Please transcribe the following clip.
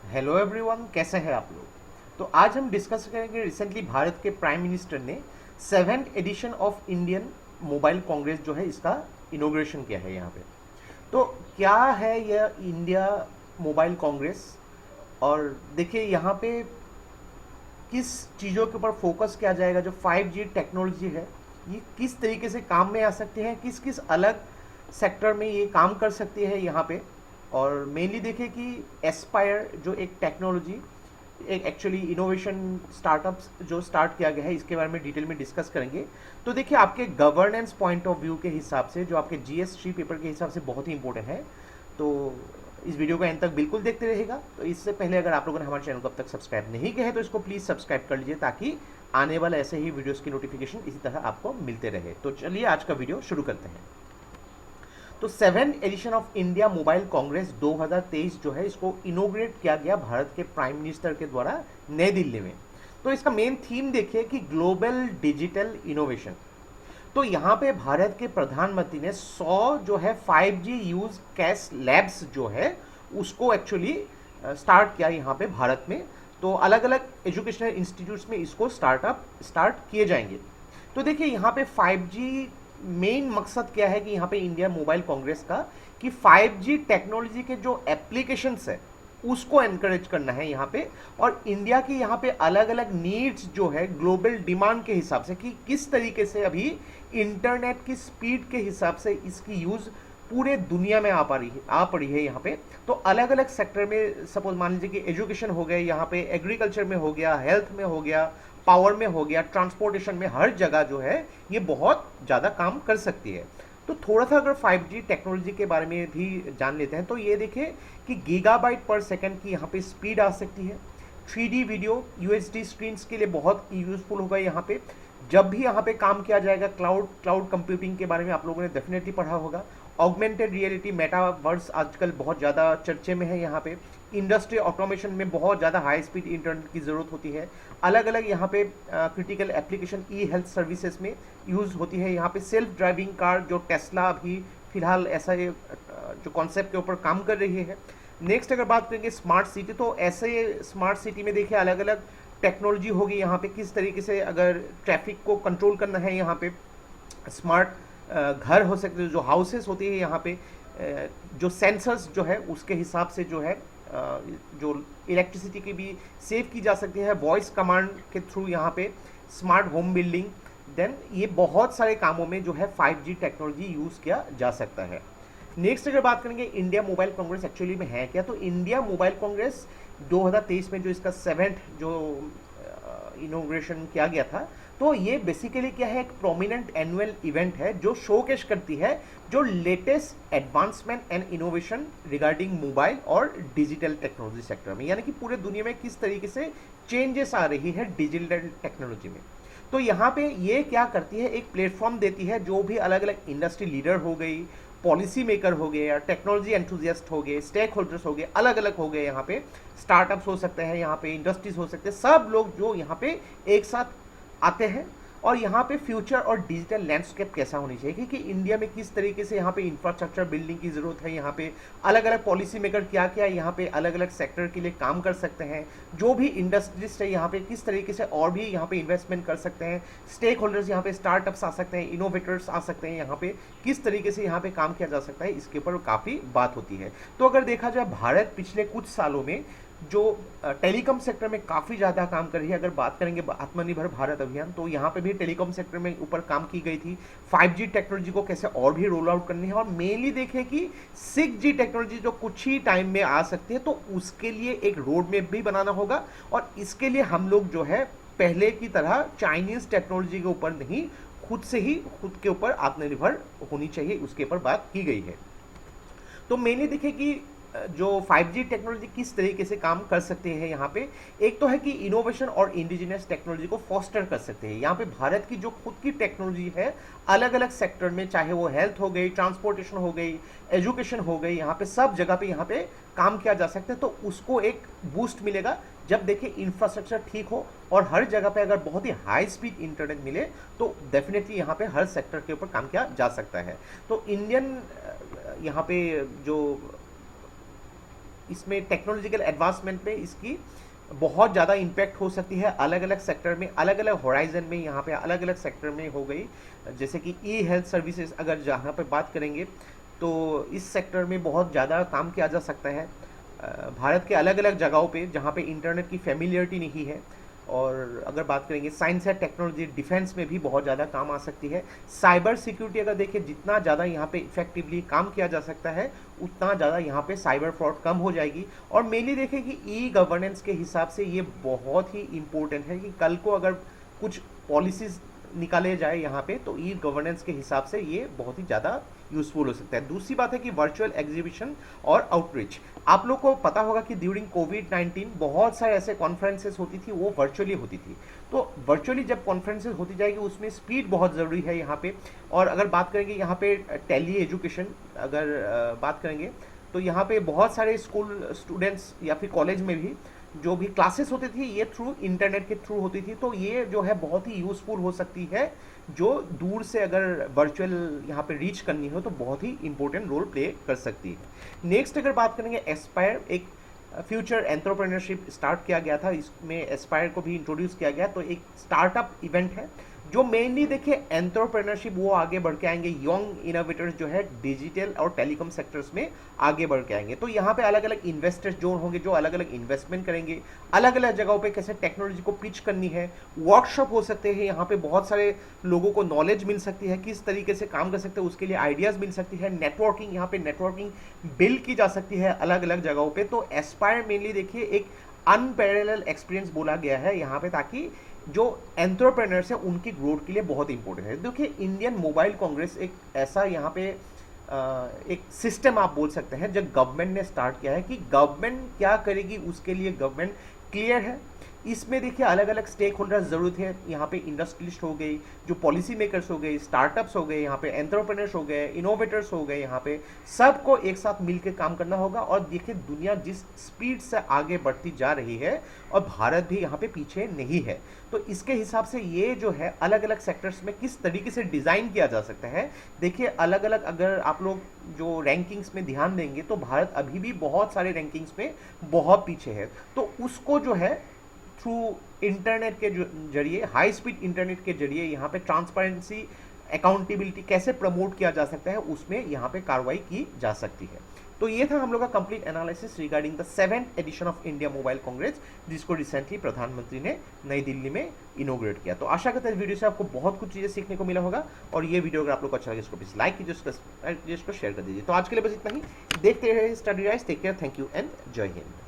Hello everyone, कैसे हैं आप लोग। तो आज हम डिस्कस करेंगे रिसेंटली भारत के प्राइम मिनिस्टर ने 7th edition of Indian mobile congress जो है इसका इनोग्रेशन किया है यहाँ पे। तो क्या है यह इंडिया मोबाइल कांग्रेस, और देखिए यहाँ पे किस चीज़ों के ऊपर फोकस किया जाएगा। जो 5G टेक्नोलॉजी है ये किस तरीके से काम में आ सकती है, किस किस अलग सेक्टर में ये काम कर सकती है यहाँ पे। और मेनली देखें कि एस्पायर जो एक टेक्नोलॉजी, एक एक्चुअली इनोवेशन स्टार्टअप्स जो स्टार्ट किया गया है, इसके बारे में डिटेल में डिस्कस करेंगे। तो देखिए आपके गवर्नेंस पॉइंट ऑफ व्यू के हिसाब से, जो आपके GS3 पेपर के हिसाब से बहुत ही इंपॉर्टेंट है। तो इस वीडियो को एंड तक बिल्कुल देखते रहेगा। तो इससे पहले अगर आप लोगों ने हमारे चैनल को अब तक सब्सक्राइब नहीं किया है तो इसको प्लीज़ सब्सक्राइब कर लीजिए, ताकि आने वाले ऐसे ही वीडियोस की नोटिफिकेशन इसी तरह आपको मिलते रहे। तो चलिए आज का वीडियो शुरू करते हैं। तो 7th edition of India mobile congress 2023 जो है इसको इनोग्रेट किया गया भारत के प्राइम मिनिस्टर के द्वारा नई दिल्ली में। तो इसका मेन थीम देखिए कि ग्लोबल डिजिटल इनोवेशन। तो यहाँ पे भारत के प्रधानमंत्री ने 100 जो है 5G यूज कैश लैब्स जो है उसको एक्चुअली स्टार्ट किया यहाँ पे भारत में। तो अलग अलग एजुकेशनल इंस्टीट्यूट्स में इसको स्टार्ट किए जाएंगे। तो देखिए यहाँ पे 5G मेन मकसद क्या है कि यहाँ पे इंडिया मोबाइल कांग्रेस का, कि 5G टेक्नोलॉजी के जो एप्लीकेशंस है उसको एनकरेज करना है यहाँ पे। और इंडिया की यहाँ पे अलग अलग नीड्स जो है ग्लोबल डिमांड के हिसाब से, कि किस तरीके से अभी इंटरनेट की स्पीड के हिसाब से इसकी यूज पूरे दुनिया में आ पड़ी है यहाँ पे। तो अलग अलग सेक्टर में, सपोज मान लीजिए कि एजुकेशन हो गया, यहाँ पे एग्रीकल्चर में हो गया, हेल्थ में हो गया, पावर में हो गया, ट्रांसपोर्टेशन में, हर जगह जो है ये बहुत ज़्यादा काम कर सकती है। तो थोड़ा सा अगर 5G टेक्नोलॉजी के बारे में भी जान लेते हैं तो ये देखिए कि गीगाबाइट पर सेकंड की यहाँ पे स्पीड आ सकती है। 3D वीडियो UHD स्क्रीन्स के लिए बहुत यूजफुल होगा यहाँ पे। जब भी यहाँ पे काम किया जाएगा, क्लाउड कंप्यूटिंग के बारे में आप लोगों ने डेफिनेटली पढ़ा होगा। ऑगमेंटेड रियलिटी, मेटावर्स आजकल बहुत ज़्यादा चर्चे में है यहाँ पे। इंडस्ट्री ऑटोमेशन में बहुत ज़्यादा हाई स्पीड इंटरनेट की ज़रूरत होती है। अलग अलग यहाँ पे क्रिटिकल एप्लीकेशन हेल्थ सर्विसेज में यूज़ होती है। यहाँ पे सेल्फ ड्राइविंग कार जो टेस्ला अभी फिलहाल ऐसा जो कॉन्सेप्ट के ऊपर काम कर रही है। नेक्स्ट अगर बात करेंगे स्मार्ट सिटी, तो ऐसे स्मार्ट सिटी में देखिए अलग अलग टेक्नोलॉजी होगी यहाँ पे। किस तरीके से अगर ट्रैफिक को कंट्रोल करना है, यहाँ पे स्मार्ट घर हो सकते हैं, जो हाउसेस होती है यहाँ पे, जो सेंसर्स जो है उसके हिसाब से जो है जो इलेक्ट्रिसिटी की भी सेव की जा सकती है वॉइस कमांड के थ्रू यहाँ पे। स्मार्ट होम बिल्डिंग, देन ये बहुत सारे कामों में जो है 5G टेक्नोलॉजी यूज़ किया जा सकता है। नेक्स्ट अगर बात करेंगे इंडिया मोबाइल कांग्रेस एक्चुअली में है क्या, तो इंडिया मोबाइल कांग्रेस 2023 में जो इसका 7th जो इनोग्रेशन किया गया था, तो ये बेसिकली क्या है, एक प्रोमिनेंट एनुअल इवेंट है जो शोकेस करती है जो latest advancement and innovation regarding mobile और डिजिटल टेक्नोलॉजी सेक्टर में, यानी कि पूरे दुनिया में किस तरीके से चेंजेस आ रही है डिजिटल टेक्नोलॉजी में। तो यहाँ पे ये क्या करती है, एक प्लेटफॉर्म देती है। जो भी अलग अलग इंडस्ट्री लीडर हो गई, पॉलिसी मेकर हो गए, या टेक्नोलॉजी एंथुजियास्ट हो गए, स्टेक होल्डर्स हो गए, अलग अलग हो गए, यहाँ पे स्टार्टअप्स हो सकते हैं, यहाँ पे इंडस्ट्रीज हो सकते हैं, सब लोग जो यहाँ पे एक साथ आते हैं। और यहाँ पे फ्यूचर और डिजिटल लैंडस्केप कैसा होनी चाहिए, क्योंकि इंडिया में किस तरीके से यहाँ पे इंफ्रास्ट्रक्चर बिल्डिंग की जरूरत है, यहाँ पे अलग अलग पॉलिसी मेकर क्या क्या यहाँ पे अलग अलग सेक्टर के लिए काम कर सकते हैं, जो भी इंडस्ट्रिस्ट है यहाँ पे किस तरीके से और भी यहाँ पे इन्वेस्टमेंट कर सकते हैं, स्टेक होल्डर्स यहाँ पे स्टार्टअप्स आ सकते हैं, इनोवेटर्स आ सकते हैं, यहाँ पे किस तरीके से यहाँ पे काम किया जा सकता है, इसके ऊपर काफ़ी बात होती है। तो अगर देखा जाए भारत पिछले कुछ सालों में जो टेलीकॉम सेक्टर में काफ़ी ज़्यादा काम कर रही है। अगर बात करेंगे आत्मनिर्भर भारत अभियान, तो यहाँ पे भी टेलीकॉम सेक्टर में ऊपर काम की गई थी। 5G टेक्नोलॉजी को कैसे और भी रोल आउट करनी है, और मेनली देखें कि 6G टेक्नोलॉजी जो कुछ ही टाइम में आ सकती है, तो उसके लिए एक रोड मैप भी बनाना होगा। और इसके लिए हम लोग जो है पहले की तरह चाइनीज़ टेक्नोलॉजी के ऊपर नहीं, खुद के ऊपर आत्मनिर्भर होनी चाहिए, उसके ऊपर बात की गई है। तो मैंने देखे कि जो 5G टेक्नोलॉजी किस तरीके से काम कर सकते हैं यहाँ पे, एक तो है कि इनोवेशन और इंडिजिनियस टेक्नोलॉजी को फॉस्टर कर सकते हैं। यहाँ पे भारत की जो खुद की टेक्नोलॉजी है अलग अलग सेक्टर में, चाहे वो हेल्थ हो गई, ट्रांसपोर्टेशन हो गई, एजुकेशन हो गई, यहाँ पे सब जगह पे यहाँ पे काम किया जा सकता है। तो उसको एक बूस्ट मिलेगा जब देखिए इंफ्रास्ट्रक्चर ठीक हो और हर जगह पे अगर बहुत ही हाई स्पीड इंटरनेट मिले, तो डेफिनेटली यहाँ पे हर सेक्टर के ऊपर काम किया जा सकता है। तो इंडियन यहाँ पे जो इसमें टेक्नोलॉजिकल एडवांसमेंट में इसकी बहुत ज़्यादा इम्पैक्ट हो सकती है। अलग अलग सेक्टर में, अलग अलग होराइजन में यहाँ पे अलग अलग सेक्टर में हो गई। जैसे कि ई हेल्थ सर्विसेज अगर जहाँ पे बात करेंगे तो इस सेक्टर में बहुत ज़्यादा काम किया जा सकता है। भारत के अलग अलग जगहों पे जहाँ पे इंटरनेट की फेमिलियरिटी नहीं है। और अगर बात करेंगे साइंस एंड टेक्नोलॉजी, डिफेंस में भी बहुत ज़्यादा काम आ सकती है। साइबर सिक्योरिटी अगर देखें, जितना ज़्यादा यहाँ पे इफेक्टिवली काम किया जा सकता है उतना ज़्यादा यहाँ पे साइबर फ्रॉड कम हो जाएगी। और मेनली देखें कि ई गवर्नेंस के हिसाब से ये बहुत ही इम्पोर्टेंट है कि कल को अगर कुछ पॉलिसीज निकाले जाए यहाँ पे तो ई गवर्नेंस के हिसाब से ये बहुत ही ज़्यादा यूजफुल हो सकता है। दूसरी बात है कि वर्चुअल एग्जीबिशन और आउटरीच। आप लोग को पता होगा कि ड्यूरिंग कोविड-19 बहुत सारे ऐसे कॉन्फ्रेंसेस होती थी, वो वर्चुअली होती थी। तो वर्चुअली जब कॉन्फ्रेंसेस होती जाएगी उसमें स्पीड बहुत ज़रूरी है यहाँ पे। और अगर बात करेंगे यहाँ पे टेली एजुकेशन अगर बात करेंगे तो यहाँ पे बहुत सारे स्कूल स्टूडेंट्स या फिर कॉलेज में भी जो भी क्लासेस होती थी ये थ्रू इंटरनेट के थ्रू होती थी। तो ये जो है बहुत ही यूजफुल हो सकती है, जो दूर से अगर वर्चुअल यहाँ पे रीच करनी हो तो बहुत ही इंपॉर्टेंट रोल प्ले कर सकती है। नेक्स्ट अगर बात करेंगे एस्पायर, एक फ्यूचर एंटरप्रेन्योरशिप स्टार्ट किया गया था, इसमें एस्पायर को भी इंट्रोड्यूस किया गया। तो एक स्टार्टअप इवेंट है जो मेनली देखिए एंटरप्रेन्योरशिप वो आगे बढ़ के आएंगे। यंग इनोवेटर्स जो है डिजिटल और टेलीकॉम सेक्टर्स में आगे बढ़ के आएंगे। तो यहाँ पे अलग अलग इन्वेस्टर्स जो होंगे जो अलग अलग इन्वेस्टमेंट करेंगे, अलग अलग जगहों पे कैसे टेक्नोलॉजी को पिच करनी है। वर्कशॉप हो सकते हैं, यहाँ पे बहुत सारे लोगों को नॉलेज मिल सकती है, किस तरीके से काम कर सकते हैं उसके लिए आइडियाज़ मिल सकती है। नेटवर्किंग, यहाँ पे नेटवर्किंग बिल्ड की जा सकती है अलग अलग जगहों पर। तो एस्पायर मेनली देखिए एक अनपैरेलल एक्सपीरियंस बोला गया है यहाँ पे, ताकि जो एंटरप्रेन्योर्स है उनकी ग्रोथ के लिए बहुत इंपॉर्टेंट है। देखिए इंडियन मोबाइल कांग्रेस एक ऐसा यहाँ पे एक सिस्टम आप बोल सकते हैं जब गवर्नमेंट ने स्टार्ट किया है कि गवर्नमेंट क्या करेगी उसके लिए गवर्नमेंट क्लियर है। इसमें देखिए अलग अलग स्टेक होल्डर्स जरूरत है। यहाँ पे इंडस्ट्रियलिस्ट हो गई, जो पॉलिसी मेकर्स हो गए, स्टार्टअप्स हो गए, यहाँ पे एंटरप्रेन्योर्स हो गए, इनोवेटर्स हो गए, यहाँ पे सबको एक साथ मिलकर काम करना होगा। और देखिए दुनिया जिस स्पीड से आगे बढ़ती जा रही है और भारत भी यहाँ पे पीछे नहीं है, तो इसके हिसाब से ये जो है अलग अलग सेक्टर्स में किस तरीके से डिज़ाइन किया जा सकता है। देखिए अलग अलग अगर आप लोग जो रैंकिंग्स में ध्यान देंगे तो भारत अभी भी बहुत सारे रैंकिंग्स में बहुत पीछे है। तो उसको जो है थ्रू इंटरनेट के जरिए, हाई स्पीड इंटरनेट के जरिए यहाँ पे ट्रांसपेरेंसी, अकाउंटेबिलिटी कैसे प्रमोट किया जा सकता है उसमें यहाँ पे कार्रवाई की जा सकती है। तो ये था हम लोग का complete analysis regarding the 7th edition of India mobile congress, जिसको रिसेंटली प्रधानमंत्री ने नई दिल्ली में इनोग्रेट किया। तो आशा करते हैं इस वीडियो से आपको बहुत कुछ चीज़ें सीखने को मिला होगा। और ये वीडियो अगर आप लोग को अच्छा लगे इसको प्लीज लाइक कीजिए, इसको शेयर कर दीजिए। तो आज के लिए बस इतना ही। देखते रहिए study rise. Take care, thank you and जय हिंद।